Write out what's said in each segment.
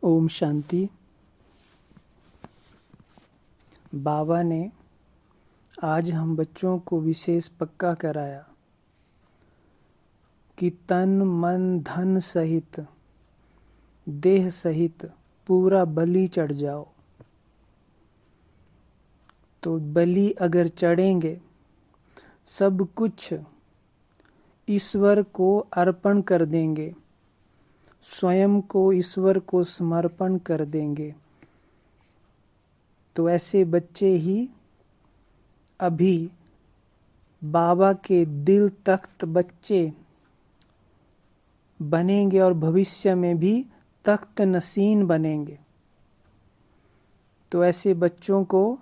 ओम शांति। बाबा ने आज हम बच्चों को विशेष पक्का कराया कि तन मन धन सहित देह सहित पूरा बलि चढ़ जाओ। तो बलि अगर चढ़ेंगे, सब कुछ ईश्वर को अर्पण कर देंगे, स्वयं को ईश्वर को समर्पण कर देंगे, तो ऐसे बच्चे ही अभी बाबा के दिल तख्त बच्चे बनेंगे और भविष्य में भी तख्त नशीन बनेंगे। तो ऐसे बच्चों को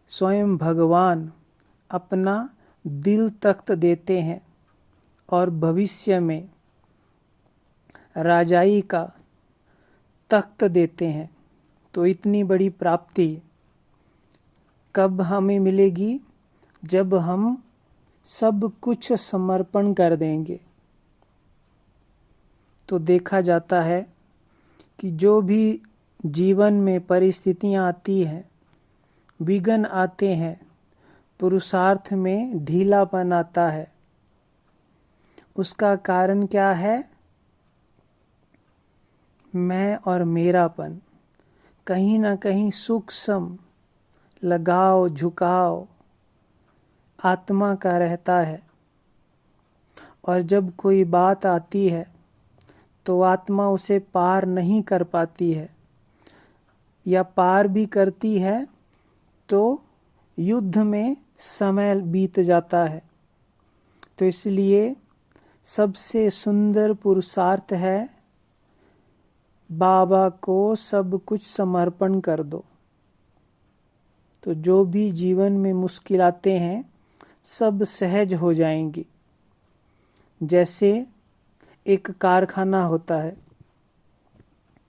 स्वयं भगवान अपना दिल तख्त देते हैं और भविष्य में राजाई का तख्त देते हैं। तो इतनी बड़ी प्राप्ति कब हमें मिलेगी? जब हम सब कुछ समर्पण कर देंगे। तो देखा जाता है कि जो भी जीवन में परिस्थितियां आती हैं, विघ्न आते हैं, पुरुषार्थ में ढीलापन आता है, उसका कारण क्या है? मैं और मेरापन। कहीं ना कहीं सूक्ष्म लगाव झुकाव आत्मा का रहता है, और जब कोई बात आती है तो आत्मा उसे पार नहीं कर पाती है, या पार भी करती है तो युद्ध में समय बीत जाता है। तो इसलिए सबसे सुंदर पुरुषार्थ है बाबा को सब कुछ समर्पण कर दो। तो जो भी जीवन में मुश्किलातें हैं, सब सहज हो जाएंगी। जैसे एक कारखाना होता है,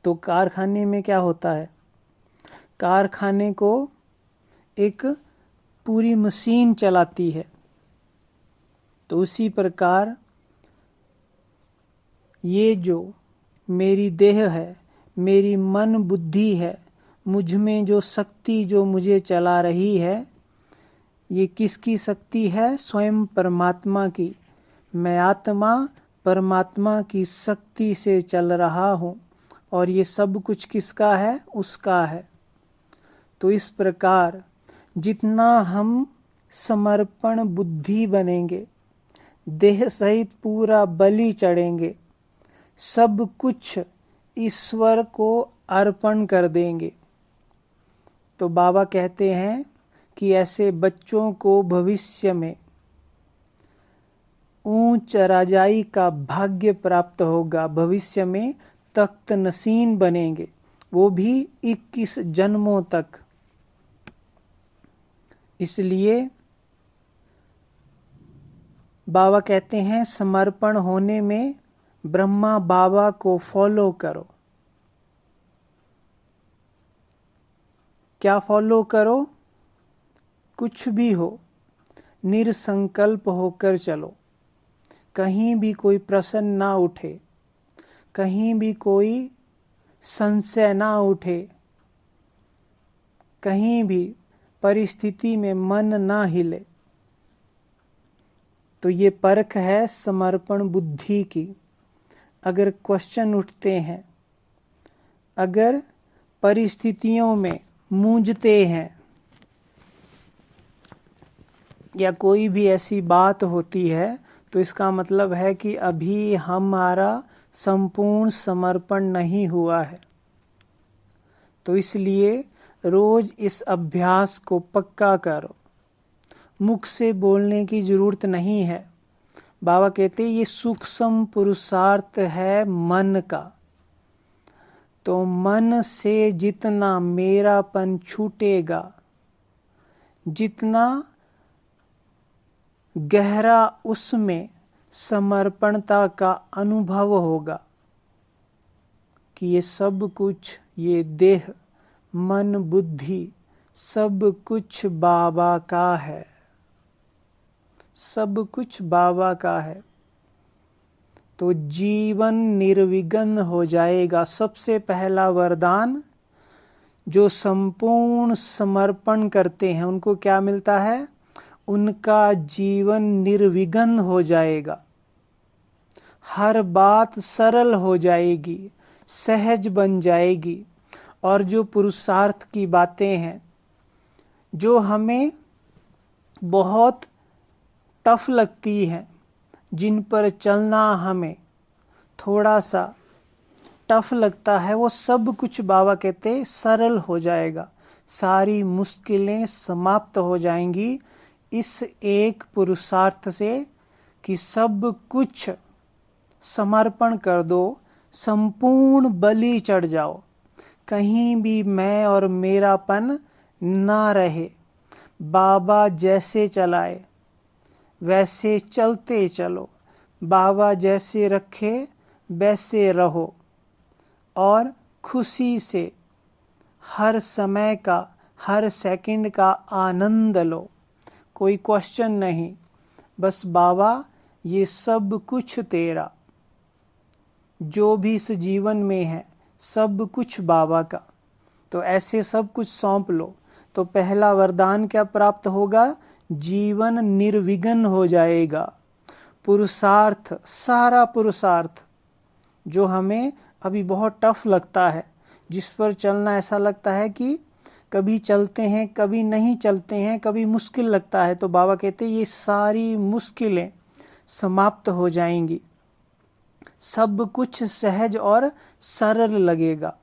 तो कारखाने में क्या होता है? कारखाने को एक पूरी मशीन चलाती है। तो उसी प्रकार ये जो मेरी देह है, मेरी मन बुद्धि है, मुझ में जो शक्ति जो मुझे चला रही है, ये किसकी शक्ति है? स्वयं परमात्मा की। मैं आत्मा परमात्मा की शक्ति से चल रहा हूँ, और ये सब कुछ किसका है? उसका है। तो इस प्रकार जितना हम समर्पण बुद्धि बनेंगे, देह सहित पूरा बलि चढ़ेंगे, सब कुछ ईश्वर को अर्पण कर देंगे, तो बाबा कहते हैं कि ऐसे बच्चों को भविष्य में ऊंच राजाई का भाग्य प्राप्त होगा। भविष्य में तख्त नशीन बनेंगे, वो भी 21 जन्मों तक। इसलिए बाबा कहते हैं समर्पण होने में ब्रह्मा बाबा को फॉलो करो। क्या फॉलो करो? कुछ भी हो, निरसंकल्प होकर चलो। कहीं भी कोई प्रश्न ना उठे, कहीं भी कोई संशय ना उठे, कहीं भी परिस्थिति में मन ना हिले। तो ये परख है समर्पण बुद्धि की। अगर क्वेश्चन उठते हैं, अगर परिस्थितियों में मूंझते हैं, या कोई भी ऐसी बात होती है, तो इसका मतलब है कि अभी हमारा संपूर्ण समर्पण नहीं हुआ है। तो इसलिए रोज इस अभ्यास को पक्का करो। मुख से बोलने की जरूरत नहीं है। बाबा कहते हैं ये सूक्ष्म पुरुषार्थ है मन का। तो मन से जितना मेरापन छूटेगा, जितना गहरा उसमें समर्पणता का अनुभव होगा कि ये सब कुछ, ये देह मन बुद्धि सब कुछ बाबा का है, सब कुछ बाबा का है। तो जीवन निर्विघ्न हो जाएगा। सबसे पहला वरदान, जो संपूर्ण समर्पण करते हैं उनको क्या मिलता है? उनका जीवन निर्विघ्न हो जाएगा, हर बात सरल हो जाएगी, सहज बन जाएगी। और जो पुरुषार्थ की बातें हैं, जो हमें बहुत टफ लगती हैं, जिन पर चलना हमें थोड़ा सा टफ लगता है, वो सब कुछ बाबा कहते सरल हो जाएगा, सारी मुश्किलें समाप्त हो जाएंगी इस एक पुरुषार्थ से कि सब कुछ समर्पण कर दो, संपूर्ण बलि चढ़ जाओ, कहीं भी मैं और मेरापन ना रहे। बाबा जैसे चलाए वैसे चलते चलो, बाबा जैसे रखे वैसे रहो, और खुशी से हर समय का, हर सेकंड का आनंद लो। कोई क्वेश्चन नहीं, बस बाबा ये सब कुछ तेरा, जो भी इस जीवन में है सब कुछ बाबा का। तो ऐसे सब कुछ सौंप लो। तो पहला वरदान क्या प्राप्त होगा? जीवन निर्विघ्न हो जाएगा। पुरुषार्थ, सारा पुरुषार्थ जो हमें अभी बहुत टफ लगता है, जिस पर चलना ऐसा लगता है कि कभी चलते हैं कभी नहीं चलते हैं, कभी मुश्किल लगता है, तो बाबा कहते हैं ये सारी मुश्किलें समाप्त हो जाएंगी, सब कुछ सहज और सरल लगेगा।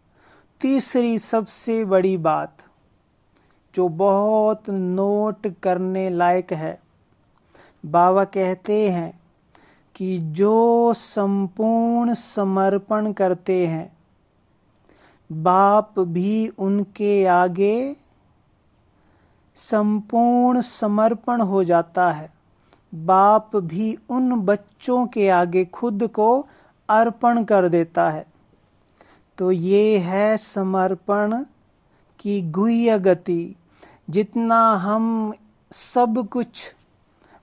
तीसरी सबसे बड़ी बात जो बहुत नोट करने लायक है, बाबा कहते हैं कि जो संपूर्ण समर्पण करते हैं, बाप भी उनके आगे संपूर्ण समर्पण हो जाता है। बाप भी उन बच्चों के आगे खुद को अर्पण कर देता है। तो ये है समर्पण की गुह्य गति। जितना हम सब कुछ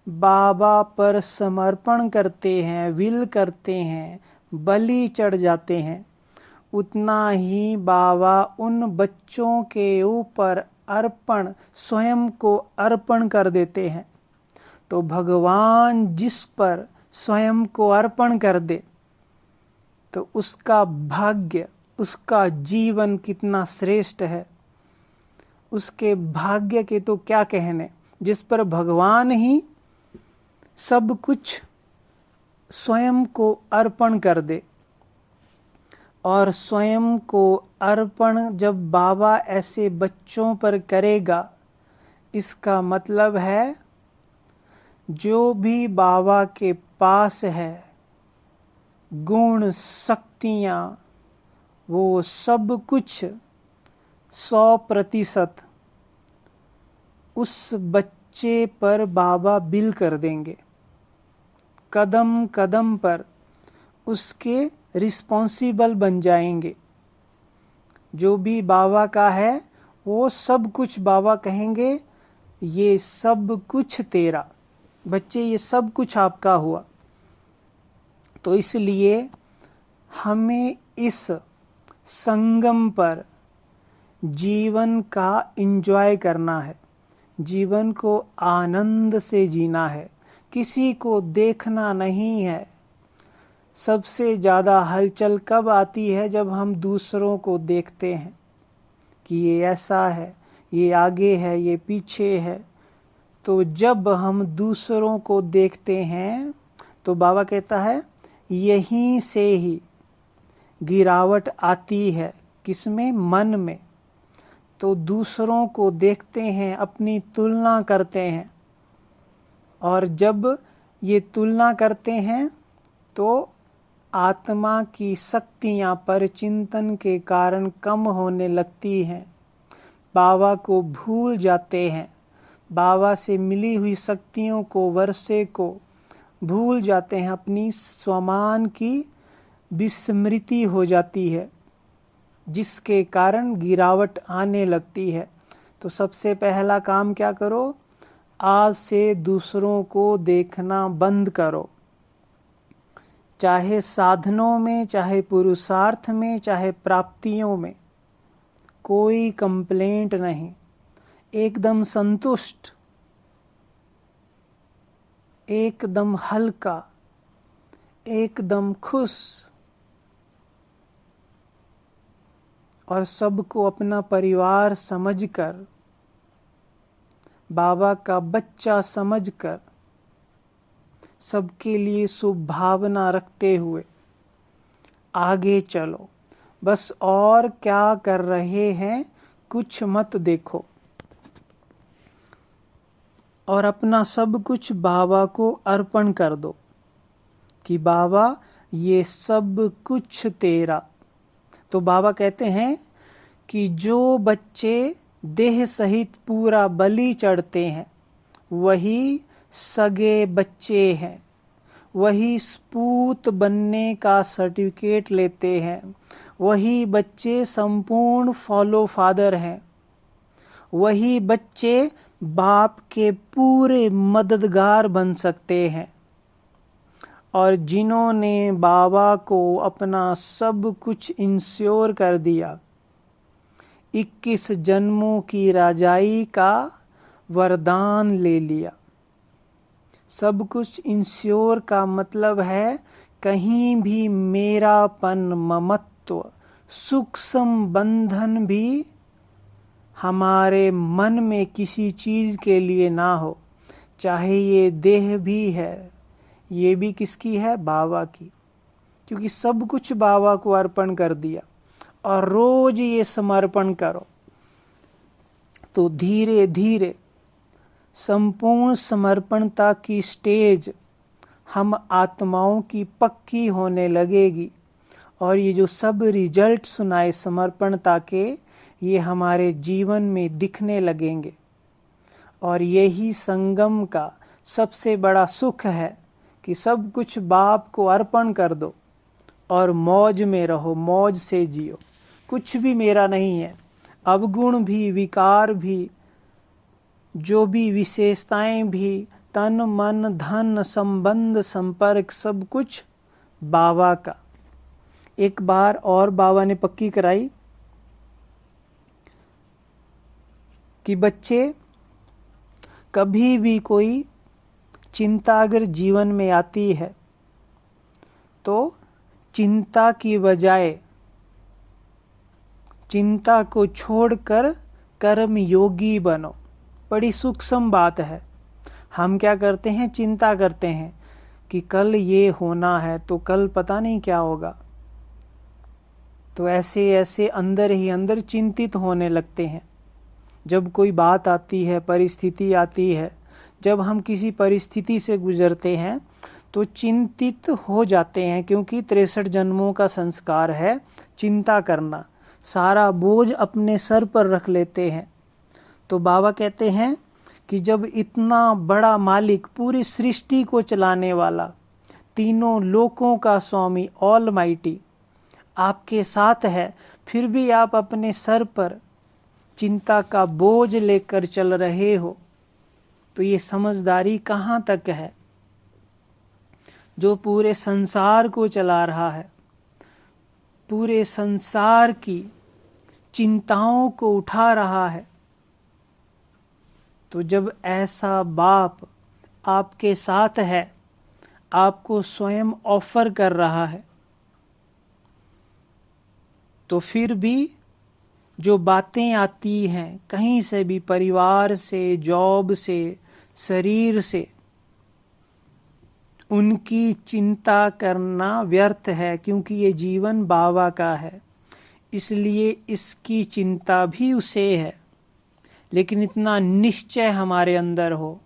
बाबा पर समर्पण करते हैं, विल करते हैं, बलि चढ़ जाते हैं, उतना ही बाबा उन बच्चों के ऊपर अर्पण, स्वयं को अर्पण कर देते हैं। तो भगवान जिस पर स्वयं को अर्पण कर दे, तो उसका भाग्य, उसका जीवन कितना श्रेष्ठ है। उसके भाग्य के तो क्या कहने, जिस पर भगवान ही सब कुछ स्वयं को अर्पण कर दे। और स्वयं को अर्पण जब बाबा ऐसे बच्चों पर करेगा, इसका मतलब है जो भी बाबा के पास है, गुण, शक्तियाँ, वो सब कुछ 100% उस बच्चे पर बाबा बिल कर देंगे। कदम कदम पर उसके रिस्पॉन्सिबल बन जाएंगे। जो भी बाबा का है वो सब कुछ बाबा कहेंगे ये सब कुछ तेरा, बच्चे ये सब कुछ आपका हुआ। तो इसलिए हमें इस संगम पर जीवन का एंजॉय करना है, जीवन को आनंद से जीना है, किसी को देखना नहीं है। सबसे ज़्यादा हलचल कब आती है? जब हम दूसरों को देखते हैं कि ये ऐसा है, ये आगे है, ये पीछे है। तो जब हम दूसरों को देखते हैं तो बाबा कहता है यहीं से ही गिरावट आती है। किसमें? मन में। तो दूसरों को देखते हैं, अपनी तुलना करते हैं, और जब ये तुलना करते हैं तो आत्मा की शक्तियाँ पर चिंतन के कारण कम होने लगती हैं। बाबा को भूल जाते हैं, बाबा से मिली हुई शक्तियों को, वर्षे को भूल जाते हैं, अपनी स्वमान की विस्मृति हो जाती है, जिसके कारण गिरावट आने लगती है। तो सबसे पहला काम क्या करो? आज से दूसरों को देखना बंद करो। चाहे साधनों में, चाहे पुरुषार्थ में, चाहे प्राप्तियों में, कोई कंप्लेंट नहीं, एकदम संतुष्ट, एकदम हल्का, एकदम खुश, और सबको अपना परिवार समझकर, बाबा का बच्चा समझकर, सबके लिए शुभ भावना रखते हुए आगे चलो। बस और क्या कर रहे हैं कुछ मत देखो, और अपना सब कुछ बाबा को अर्पण कर दो कि बाबा ये सब कुछ तेरा। तो बाबा कहते हैं कि जो बच्चे देह सहित पूरा बलि चढ़ते हैं वही सगे बच्चे हैं, वही सपूत बनने का सर्टिफिकेट लेते हैं, वही बच्चे संपूर्ण फॉलो फादर हैं, वही बच्चे बाप के पूरे मददगार बन सकते हैं। और जिन्होंने बाबा को अपना सब कुछ इंश्योर कर दिया, 21 जन्मों की राजाई का वरदान ले लिया। सब कुछ इंश्योर का मतलब है कहीं भी मेरापन, ममत्व, सूक्ष्म बंधन भी हमारे मन में किसी चीज के लिए ना हो। चाहे ये देह भी है, ये भी किसकी है? बाबा की, क्योंकि सब कुछ बाबा को अर्पण कर दिया। और रोज ये समर्पण करो तो धीरे धीरे संपूर्ण समर्पणता की स्टेज हम आत्माओं की पक्की होने लगेगी। और ये जो सब रिजल्ट सुनाए समर्पणता के, ये हमारे जीवन में दिखने लगेंगे। और यही संगम का सबसे बड़ा सुख है कि सब कुछ बाप को अर्पण कर दो और मौज में रहो, मौज से जियो। कुछ भी मेरा नहीं है, अवगुण भी, विकार भी, जो भी विशेषताएं भी, तन मन धन संबंध संपर्क, सब कुछ बाबा का। एक बार और बाबा ने पक्की कराई कि बच्चे, कभी भी कोई चिंता अगर जीवन में आती है तो चिंता की बजाय चिंता को छोड़कर कर्म योगी बनो। बड़ी सूक्ष्म बात है। हम क्या करते हैं? चिंता करते हैं कि कल ये होना है तो कल पता नहीं क्या होगा। तो ऐसे ऐसे अंदर ही अंदर चिंतित होने लगते हैं। जब कोई बात आती है, परिस्थिति आती है, जब हम किसी परिस्थिति से गुजरते हैं तो चिंतित हो जाते हैं, क्योंकि 63 जन्मों का संस्कार है चिंता करना। सारा बोझ अपने सर पर रख लेते हैं। तो बाबा कहते हैं कि जब इतना बड़ा मालिक, पूरी सृष्टि को चलाने वाला, तीनों लोकों का स्वामी ऑलमाइटी आपके साथ है, फिर भी आप अपने सर पर चिंता का बोझ लेकर चल रहे हो, तो ये समझदारी कहाँ तक है? जो पूरे संसार को चला रहा है, पूरे संसार की चिंताओं को उठा रहा है, तो जब ऐसा बाप आपके साथ है, आपको स्वयं ऑफर कर रहा है, तो फिर भी जो बातें आती हैं कहीं से भी, परिवार से, जॉब से, शरीर से, उनकी चिंता करना व्यर्थ है, क्योंकि ये जीवन बाबा का है। इसलिए इसकी चिंता भी उसे है। लेकिन इतना निश्चय हमारे अंदर हो।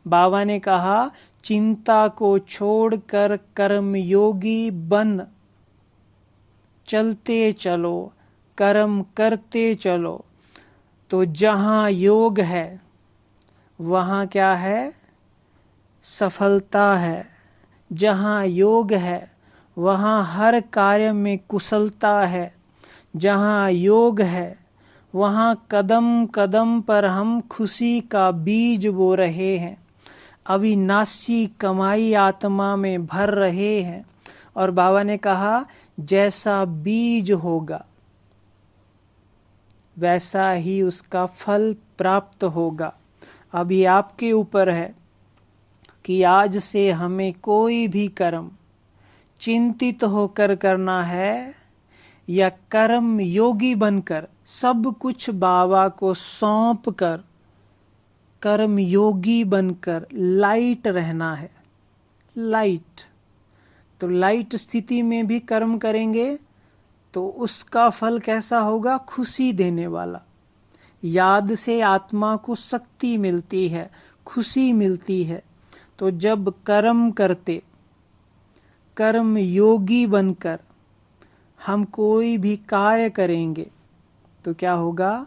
बाबा ने कहा, चिंता को छोड़कर कर्मयोगी बन, चलते चलो, कर्म करते चलो। तो जहाँ योग है वहाँ क्या है? सफलता है। जहाँ योग है वहाँ हर कार्य में कुशलता है। जहाँ योग है वहाँ कदम कदम पर हम खुशी का बीज बो रहे हैं, अविनाशी कमाई आत्मा में भर रहे हैं। और बाबा ने कहा जैसा बीज होगा वैसा ही उसका फल प्राप्त होगा। अब ये आपके ऊपर है कि आज से हमें कोई भी कर्म चिंतित होकर करना है या कर्म योगी बनकर सब कुछ बाबा को सौंप कर कर्म योगी बनकर लाइट रहना है। लाइट, तो लाइट स्थिति में भी कर्म करेंगे तो उसका फल कैसा होगा? खुशी देने वाला। याद से आत्मा को शक्ति मिलती है, खुशी मिलती है। तो जब कर्म करते, कर्म योगी बनकर हम कोई भी कार्य करेंगे तो क्या होगा?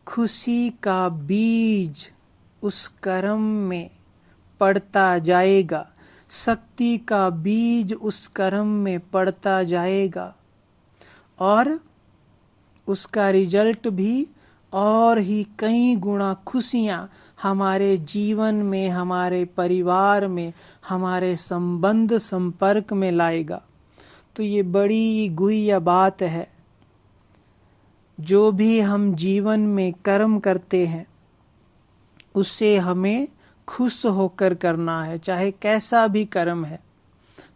खुशी का बीज उस कर्म में पड़ता जाएगा, शक्ति का बीज उस कर्म में पड़ता जाएगा और उसका रिजल्ट भी और ही कई गुना खुशियाँ हमारे जीवन में, हमारे परिवार में, हमारे संबंध संपर्क में लाएगा। तो ये बड़ी गुह्य बात है। जो भी हम जीवन में कर्म करते हैं उससे हमें खुश होकर करना है, चाहे कैसा भी कर्म है।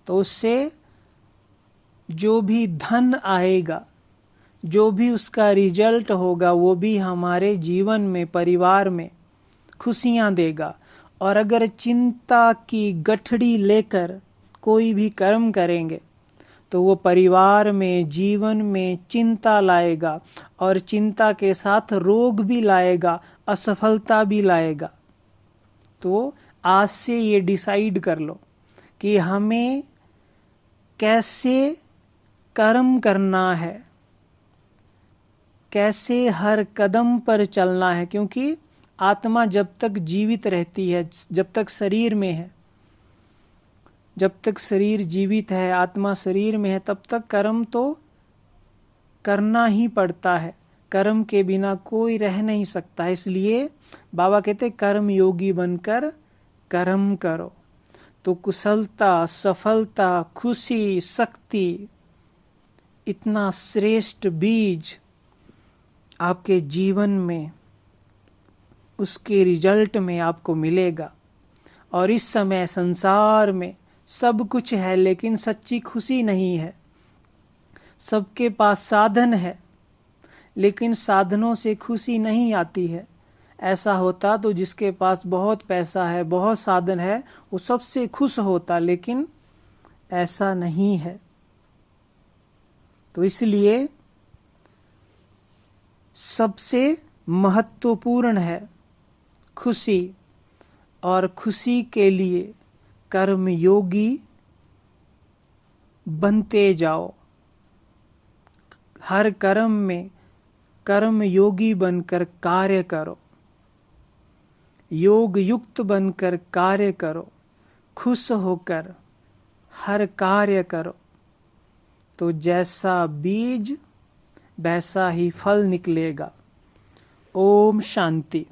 तो उससे जो भी धन आएगा, जो भी उसका रिजल्ट होगा, वो भी हमारे जीवन में, परिवार में खुशियाँ देगा। और अगर चिंता की गठड़ी लेकर कोई भी कर्म करेंगे तो वो परिवार में, जीवन में चिंता लाएगा और चिंता के साथ रोग भी लाएगा, असफलता भी लाएगा। तो आज से ये डिसाइड कर लो कि हमें कैसे कर्म करना है, कैसे हर कदम पर चलना है। क्योंकि आत्मा जब तक जीवित रहती है, जब तक शरीर में है, जब तक शरीर जीवित है, आत्मा शरीर में है, तब तक कर्म तो करना ही पड़ता है। कर्म के बिना कोई रह नहीं सकता। इसलिए बाबा कहते कर्म योगी बनकर कर्म करो तो कुशलता, सफलता, खुशी, शक्ति, इतना श्रेष्ठ बीज आपके जीवन में, उसके रिजल्ट में आपको मिलेगा। और इस समय संसार में सब कुछ है लेकिन सच्ची खुशी नहीं है। सबके पास साधन है लेकिन साधनों से खुशी नहीं आती है। ऐसा होता तो जिसके पास बहुत पैसा है, बहुत साधन है, वो सबसे खुश होता, लेकिन ऐसा नहीं है। तो इसलिए सबसे महत्वपूर्ण है खुशी, और खुशी के लिए कर्म योगी बनते जाओ। हर कर्म में कर्म योगी बनकर कार्य करो, योग युक्त बनकर कार्य करो, खुश होकर हर कार्य करो। तो जैसा बीज वैसा ही फल निकलेगा। ओम शांति।